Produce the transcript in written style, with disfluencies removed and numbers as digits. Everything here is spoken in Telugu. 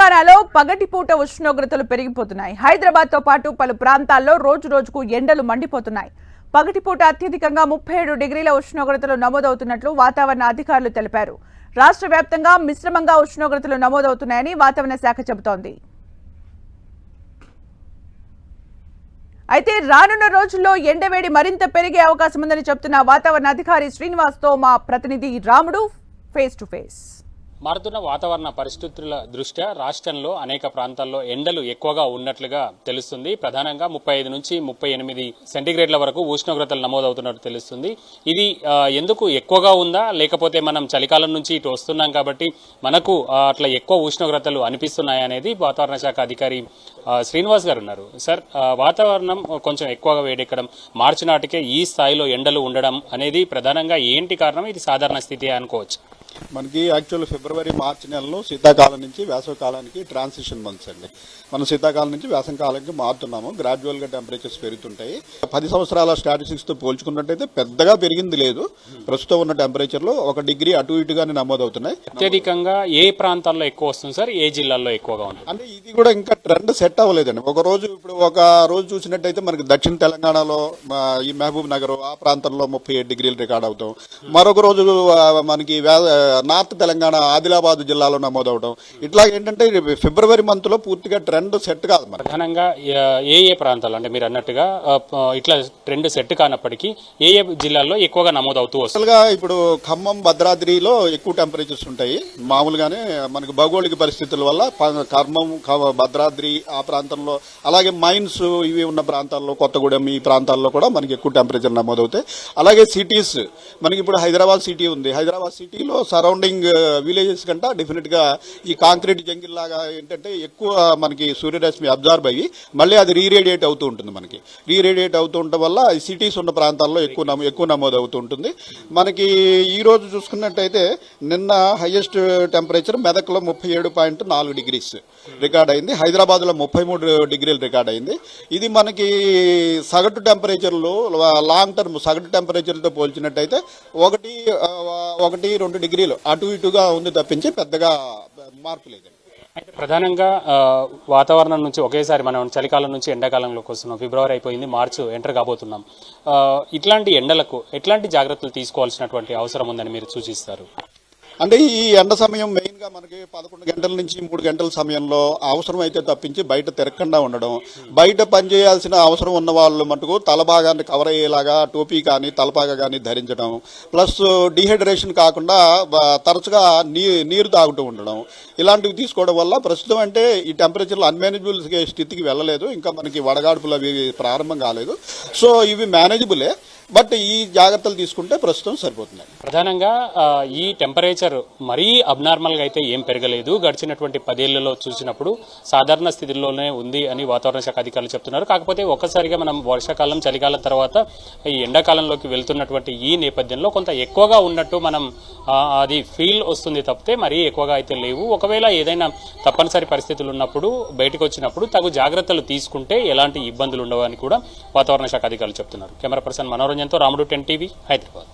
తెలంగాణలో పగటిపూట ఉష్ణోగ్రతలు పెరిగిపోతున్నాయి. హైదరాబాద్ తో పాటు పలు ప్రాంతాల్లో రోజు రోజుకు ఎండలు మండిపోతున్నాయి. పగటిపూట అత్యధికంగా 37 డిగ్రీల ఉష్ణోగ్రతలు నమోదవుతున్నట్లు వాతావరణ అధికారులు తెలిపారు. రాష్ట్ర వ్యాప్తంగా మిశ్రమంగా ఉష్ణోగ్రతలు నమోదవుతున్నాయని వాతావరణ శాఖ చెబుతోంది. అయితే రానున్న రోజుల్లో ఎండవేడి మరింత పెరిగే అవకాశం ఉందని చెబుతున్న వాతావరణ అధికారి శ్రీనివాస్ తో మా ప్రతినిధి రాముడు ఫేస్ టు ఫేస్. మారుతున్న వాతావరణ పరిస్థితుల దృష్ట్యా రాష్ట్రంలో అనేక ప్రాంతాల్లో ఎండలు ఎక్కువగా ఉన్నట్లుగా తెలుస్తుంది. ప్రధానంగా 35 నుంచి 38 సెంటీగ్రేడ్ల వరకు ఉష్ణోగ్రతలు నమోదవుతున్నట్టు తెలుస్తుంది. ఇది ఎందుకు ఎక్కువగా ఉందా, లేకపోతే మనం చలికాలం నుంచి ఇటు వస్తున్నాం కాబట్టి మనకు అట్లా ఎక్కువ ఉష్ణోగ్రతలు అనిపిస్తున్నాయి అనేది వాతావరణ శాఖ అధికారి శ్రీనివాస్ గారు ఉన్నారు. సార్, వాతావరణం కొంచెం ఎక్కువగా వేడెక్కడం, మార్చి నాటికే ఈ స్థాయిలో ఎండలు ఉండడం అనేది ప్రధానంగా ఏంటి కారణం? ఇది సాధారణ స్థితి అనుకోవచ్చు. మనకి యాక్చువల్ ఫిబ్రవరి మార్చి నెలలో శీతాకాలం నుంచి వేసవి కాలానికి ట్రాన్సిషన్ మంత్స్ అండి. మనం శీతాకాలం నుంచి వేసవి కాలానికి మారుతున్నాము. గ్రాడ్యువల్గా టెంపరేచర్స్ పెరుగుతుంటాయి. 10 సంవత్సరాల స్టాటిస్టిక్స్తో పోల్చుకున్నట్టయితే పెద్దగా పెరిగింది లేదు. ప్రస్తుతం ఉన్న టెంపరేచర్లు 1 డిగ్రీ అటు ఇటుగానే నమోదవుతున్నాయి. అత్యధికంగా ఏ ప్రాంతాల్లో ఎక్కువ వస్తుంది సార్? ఏ జిల్లాల్లో ఎక్కువగా ఉంది? అంటే ఇది కూడా ఇంకా ట్రెండ్ సెట్ అవ్వలేదండి. ఒక రోజు చూసినట్టయితే మనకి దక్షిణ తెలంగాణలో ఈ మహబూబ్ నగర్ ఆ ప్రాంతంలో 37 డిగ్రీలు రికార్డ్ అవుతాం. మరొక రోజు మనకి నార్త్ తెలంగాణ ఆదిలాబాద్ జిల్లాలో నమోదవడం. ఇట్లా ఏంటంటే ఫిబ్రవరి మంత్ లో పూర్తిగా ట్రెండ్ సెట్ కాదు. ప్రధానంగా ఏ ప్రాంతాలు అంటే మీరు అన్నట్టుగా ఇట్లా ట్రెండ్ సెట్ కానప్పటికీ ఏ జిల్లాల్లో ఎక్కువగా నమోదవుతూ వస్తుందిగా? ఇప్పుడు ఖమ్మం, భద్రాద్రిలో ఎక్కువ టెంపరేచర్స్ ఉంటాయి. మామూలుగానే మనకి భౌగోళిక పరిస్థితుల వల్ల ఖమ్మం, భద్రాద్రి ఆ ప్రాంతంలో, అలాగే మైన్స్ ఇవి ఉన్న ప్రాంతాల్లో, కొత్తగూడెం ఈ ప్రాంతాల్లో కూడా మనకి ఎక్కువ టెంపరేచర్ నమోదవుతాయి. అలాగే సిటీస్, మనకి ఇప్పుడు హైదరాబాద్ సిటీ ఉంది. హైదరాబాద్ సిటీలో సరౌండింగ్ విలేజెస్ కంటే డెఫినెట్ గా ఈ కాంక్రీట్ జంగిల్ లాగా ఏంటంటే ఎక్కువ మనకి సూర్యరశ్మి అబ్జార్బ్ అయ్యి మళ్ళీ అది రీరేడియేట్ అవుతూ ఉంటుంది. మనకి రీరేడియేట్ అవుతూ ఉండటం వల్ల సిటీస్ ఉన్న ప్రాంతాల్లో ఎక్కువ నమోదు అవుతూ ఉంటుంది. మనకి ఈ రోజు చూసుకున్నట్టయితే నిన్న హైయెస్ట్ టెంపరేచర్ మెదక్లో 37.4 డిగ్రీస్ రికార్డ్ అయింది. హైదరాబాద్ లో 33 డిగ్రీలు రికార్డ్ అయింది. ఇది మనకి సగటు టెంపరేచర్లు లాంగ్ టర్మ్ సగటు టెంపరేచర్తో పోల్చినట్టయితే 1-2 డిగ్రీలు అటు ఇటుగా ఉంది తప్పించి పెద్దగా మార్పు లేదండి. అయితే ప్రధానంగా వాతావరణం నుంచి ఒకేసారి మనం చలికాలం నుంచి ఎండాకాలంలోకి వస్తున్నాం. ఫిబ్రవరి అయిపోయింది, మార్చి ఎంటర్ కాబోతున్నాం. ఇట్లాంటి ఎండలకు ఎట్లాంటి జాగ్రత్తలు తీసుకోవాల్సినటువంటి అవసరం ఉందని మీరు సూచిస్తారు? అంటే ఈ ఎండ సమయం మెయిన్ గా మనకి 11 గంటల నుంచి 3 గంటల సమయంలో అవసరం అయితే తప్పించి బయట తిరగకుండా ఉండడం. బయట పనిచేయాల్సిన అవసరం ఉన్న వాళ్ళు మటుకు తల భాగాన్ని కవర్ అయ్యేలాగా టోపీ కానీ తలపాగా కానీ ధరించడం. ప్లస్ డీహైడ్రేషన్ కాకుండా తరచుగా నీరు తాగుతూ ఉండడం. ఇలాంటివి తీసుకోవడం వల్ల ప్రస్తుతం అంటే ఈ టెంపరేచర్లు అన్మేనేజబుల్ స్థితికి వెళ్ళలేదు. ఇంకా మనకి వడగాడుపులు అవి ప్రారంభం కాలేదు. సో ఇవి మేనేజబులే. బట్ ఈ జాగ్రత్తలు తీసుకుంటే ప్రస్తుతం సరిపోతున్నాయి. ప్రధానంగా ఈ టెంపరేచర్ మరీ అబ్నార్మల్గా అయితే ఏం పెరగలేదు. గడిచినటువంటి 10 ఏళ్లలో చూసినప్పుడు సాధారణ స్థితిలోనే ఉంది అని వాతావరణ శాఖ అధికారులు చెప్తున్నారు. కాకపోతే ఒక్కసారిగా మనం వర్షాకాలం, చలికాలం తర్వాత ఈ ఎండాకాలంలోకి వెళ్తున్నటువంటి ఈ నేపథ్యంలో కొంత ఎక్కువగా ఉన్నట్టు మనం అది ఫీల్ వస్తుంది తప్పితే మరీ ఎక్కువగా అయితే లేవు. ఒకవేళ ఏదైనా తప్పనిసరి పరిస్థితులు ఉన్నప్పుడు బయటకు వచ్చినప్పుడు తగు జాగ్రత్తలు తీసుకుంటే ఎలాంటి ఇబ్బందులు ఉండవు అని కూడా వాతావరణ శాఖ అధికారులు చెప్తున్నారు. కెమెరా పర్సన్ మనోరంజన్తో రాముడు, 10 టీవీ, హైదరాబాద్.